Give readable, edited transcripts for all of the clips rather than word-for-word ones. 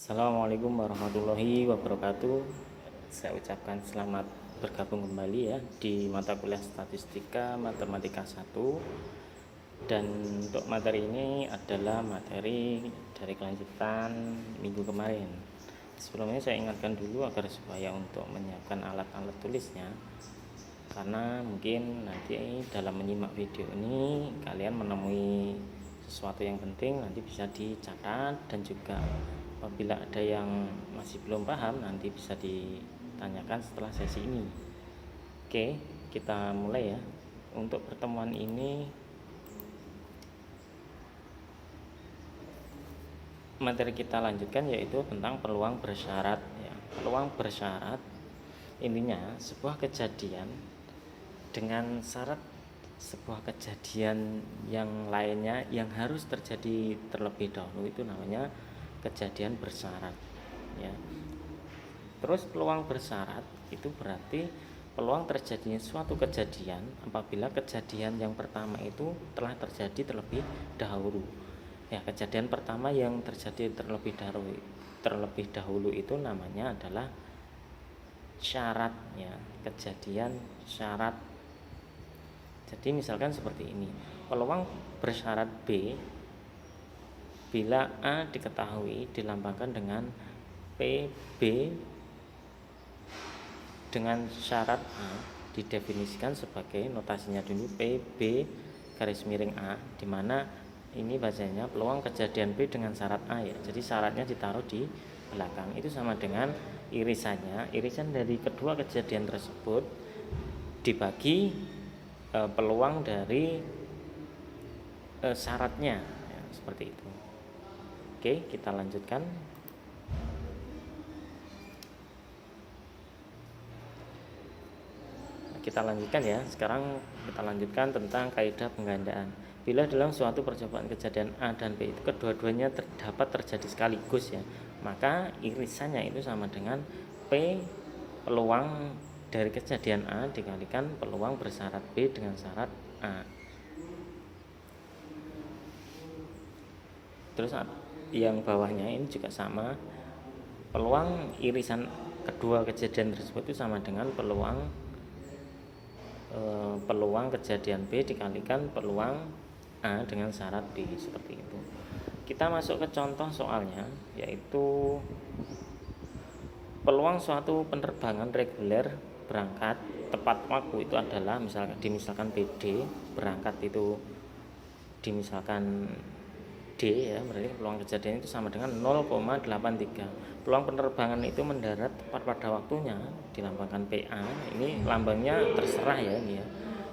Assalamualaikum warahmatullahi wabarakatuh. Saya ucapkan selamat bergabung kembali ya di mata kuliah Statistika Matematika 1. Dan untuk materi ini adalah materi dari kelanjutan minggu kemarin. Sebelumnya saya ingatkan dulu agar supaya untuk menyiapkan alat-alat tulisnya, karena mungkin nanti dalam menyimak video ini kalian menemui sesuatu yang penting, nanti bisa dicatat, dan juga apabila ada yang masih belum paham nanti bisa ditanyakan setelah sesi ini. Oke, kita mulai ya. Untuk pertemuan ini materi kita lanjutkan yaitu tentang peluang bersyarat ya. Peluang bersyarat intinya sebuah kejadian dengan syarat sebuah kejadian yang lainnya yang harus terjadi terlebih dahulu, itu namanya kejadian bersyarat ya. Terus peluang bersyarat itu berarti peluang terjadinya suatu kejadian apabila kejadian yang pertama itu telah terjadi terlebih dahulu ya. Kejadian pertama yang terjadi terlebih dahulu itu namanya adalah syarat ya, kejadian syarat. Jadi misalkan seperti ini, peluang bersyarat B bila A diketahui dilambangkan dengan PB dengan syarat A, didefinisikan sebagai notasinya dulu PB garis miring A, dimana ini bacanya peluang kejadian B dengan syarat A ya. Jadi syaratnya ditaruh di belakang, itu sama dengan irisannya. Irisan dari kedua kejadian tersebut dibagi peluang dari syaratnya ya, seperti itu. Oke, kita lanjutkan. Ya. Sekarang kita lanjutkan tentang kaidah penggandaan. Bila dalam suatu percobaan kejadian A dan B itu kedua-duanya dapat terjadi sekaligus ya, maka irisannya itu sama dengan P peluang dari kejadian A dikalikan peluang bersyarat B dengan syarat A. Terus yang bawahnya ini juga sama, peluang irisan kedua kejadian tersebut itu sama dengan peluang kejadian B dikalikan peluang A dengan syarat B, seperti itu. Kita masuk ke contoh soalnya, yaitu peluang suatu penerbangan reguler berangkat tepat waktu itu adalah misalkan PD berangkat itu dimisalkan D ya, berarti peluang kejadian itu sama dengan 0,83. Peluang penerbangan itu mendarat tepat pada waktunya dilambangkan PA, ini lambangnya terserah ya ini ya,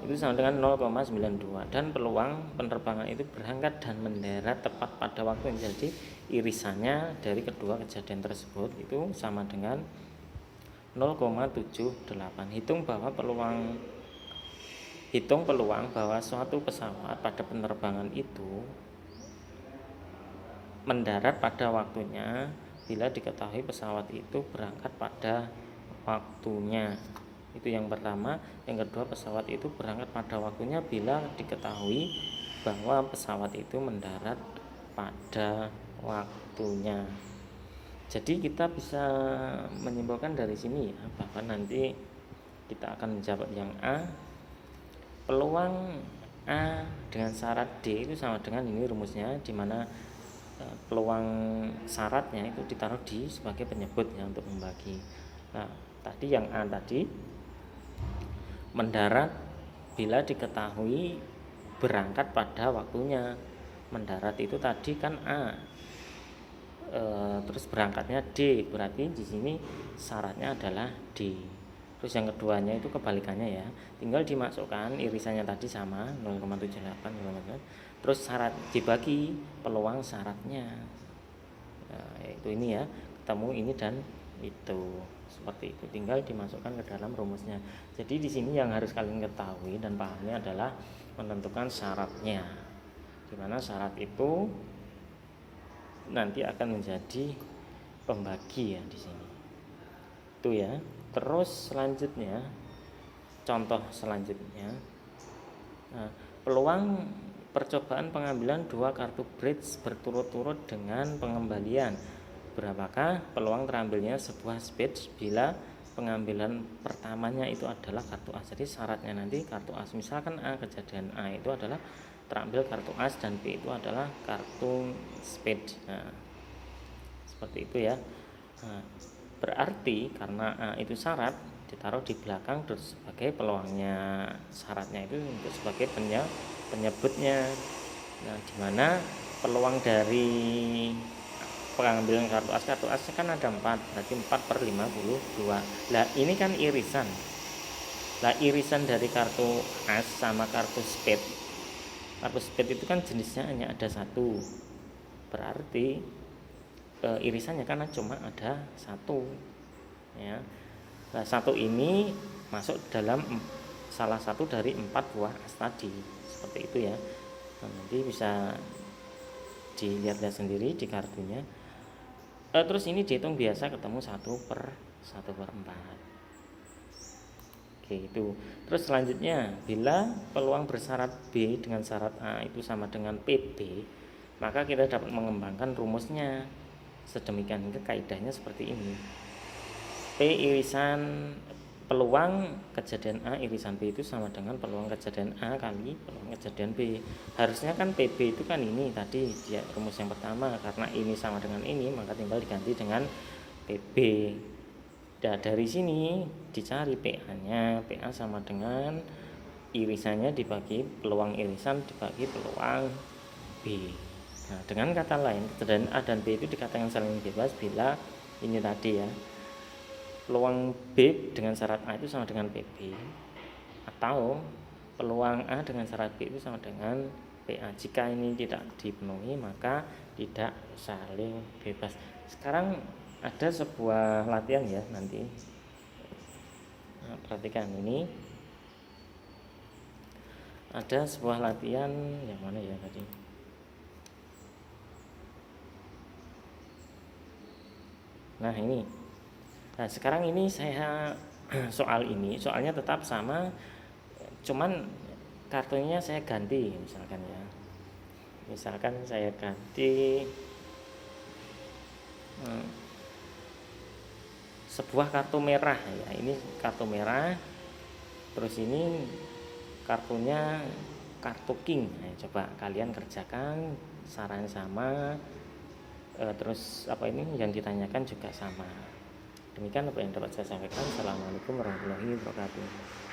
itu sama dengan 0,92. Dan peluang penerbangan itu berangkat dan mendarat tepat pada waktu, jadi irisannya dari kedua kejadian tersebut itu sama dengan 0,78. Hitung peluang bahwa suatu pesawat pada penerbangan itu mendarat pada waktunya bila diketahui pesawat itu berangkat pada waktunya. Itu yang pertama. Yang kedua, pesawat itu berangkat pada waktunya bila diketahui bahwa pesawat itu mendarat pada waktunya. Jadi kita bisa menyimpulkan dari sini ya, bahwa nanti kita akan menjawab yang A, peluang A dengan syarat D itu sama dengan ini rumusnya, dimana peluang syaratnya itu ditaruh di sebagai penyebut ya untuk membagi. Nah, tadi yang A tadi mendarat bila diketahui berangkat pada waktunya. Mendarat itu tadi kan A, terus berangkatnya D, berarti di sini syaratnya adalah D. Terus yang keduanya itu kebalikannya ya, tinggal dimasukkan irisannya tadi sama 0,78 km. Terus syarat dibagi peluang syaratnya, yaitu ini ya, ketemu ini dan itu, seperti itu. Tinggal dimasukkan ke dalam rumusnya. Jadi di sini yang harus kalian ketahui dan pahami adalah menentukan syaratnya, dimana syarat itu nanti akan menjadi pembagi ya di sini. Itu ya. Terus selanjutnya, contoh selanjutnya, nah, peluang percobaan pengambilan 2 kartu bridge berturut-turut dengan pengembalian berapakah peluang terambilnya sebuah speech bila pengambilan pertamanya itu adalah kartu as. Jadi syaratnya nanti kartu as, misalkan A, kejadian A itu adalah terambil kartu as dan B itu adalah kartu speech. Nah, seperti itu ya. Nah, berarti karena A itu syarat ditaruh di belakang terus sebagai peluangnya, syaratnya itu untuk sebagai penyebutnya. Nah, dimana peluang dari pengambilan kartu as kan ada 4, berarti 4/52. Lah ini kan irisan. Lah irisan dari kartu as sama kartu spade itu kan jenisnya hanya ada satu, berarti irisannya kan cuma ada satu ya. Nah, satu ini masuk dalam salah satu dari 4 buah as tadi, seperti itu ya. Nah, nanti bisa dilihat-lihat sendiri di kartunya. Terus ini dihitung biasa ketemu 1/4. Oke, itu. Terus selanjutnya, bila peluang bersyarat B dengan syarat A itu sama dengan PB, maka kita dapat mengembangkan rumusnya. Sedemikian hingga kaidahnya seperti ini. P irisan peluang kejadian A irisan B itu sama dengan peluang kejadian A kali peluang kejadian B. Harusnya kan PB itu kan ini tadi dia rumus yang pertama, karena ini sama dengan ini maka tinggal diganti dengan PB. Nah, dari sini dicari PA-nya. PA sama dengan irisannya dibagi peluang irisan dibagi peluang B. Nah, dengan kata lain, kejadian A dan B itu dikatakan saling bebas bila ini tadi ya, peluang B dengan syarat A itu sama dengan PB, atau peluang A dengan syarat B itu sama dengan PA. Jika ini tidak dipenuhi maka tidak saling bebas. Sekarang ada sebuah latihan ya nanti. Nah, perhatikan ini. Ada sebuah latihan yang mana ya tadi? Nah, ini. Nah, sekarang ini saya soalnya tetap sama, cuman kartunya saya ganti misalkan ya. Misalkan saya ganti sebuah kartu merah ya. Ini kartu merah. Terus ini kartunya kartu king. Nah, coba kalian kerjakan, saran sama. Terus apa ini yang ditanyakan juga sama. Demikian apa yang dapat saya sampaikan. Assalamualaikum warahmatullahi wabarakatuh.